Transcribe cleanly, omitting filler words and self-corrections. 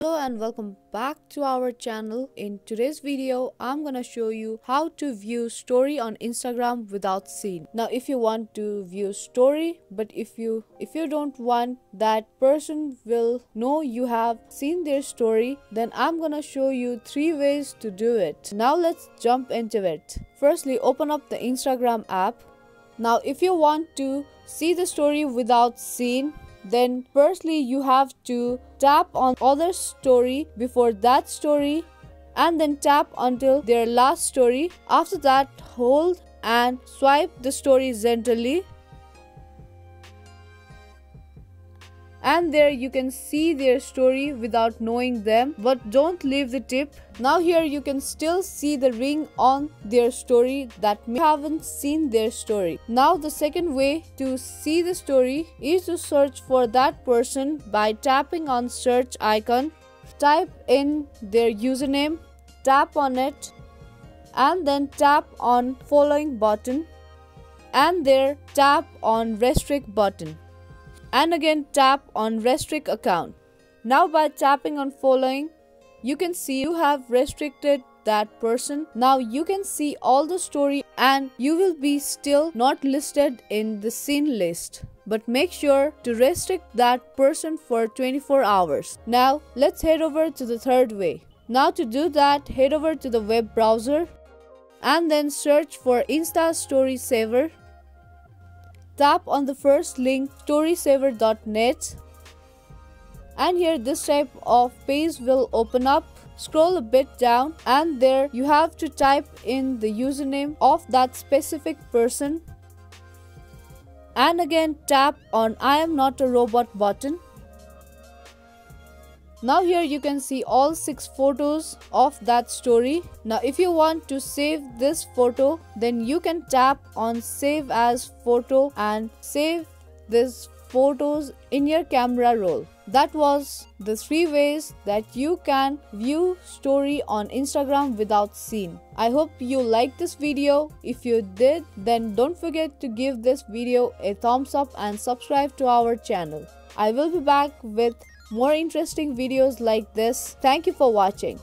Hello and welcome back to our channel. In today's video, I'm gonna show you how to view story on Instagram without scene. Now, if you want to view story, but if you don't want that person will know you have seen their story, then I'm gonna show you 3 ways to do it. Now let's jump into it. Firstly, open up the Instagram app. Now, if you want to see the story without scene, then firstly you have to tap on other story before that story and then tap until their last story. After that, hold and swipe the story gently, and there you can see their story without knowing them, but don't leave the tip. Now here you can still see the ring on their story that may haven't seen their story. Now the second way to see the story is to search for that person by tapping on search icon. Type in their username, tap on it, and then tap on following button, and there tap on restrict button, and again tap on restrict account. Now by tapping on following, you can see you have restricted that person. Now you can see all the story and you will be still not listed in the seen list, but make sure to restrict that person for 24 hours. Now let's head over to the third way. Now to do that, head over to the web browser and then search for Insta Story Saver. Tap on the first link, storysaver.net, and here this type of page will open up. Scroll a bit down and there you have to type in the username of that specific person, and again tap on I am not a robot button. Now here you can see all 6 photos of that story. Now if you want to save this photo, then you can tap on save as photo and save these photos in your camera roll. That was the 3 ways that you can view story on Instagram without scene. I hope you liked this video. If you did, then don't forget to give this video a thumbs up and subscribe to our channel. I will be back with more interesting videos like this. Thank you for watching.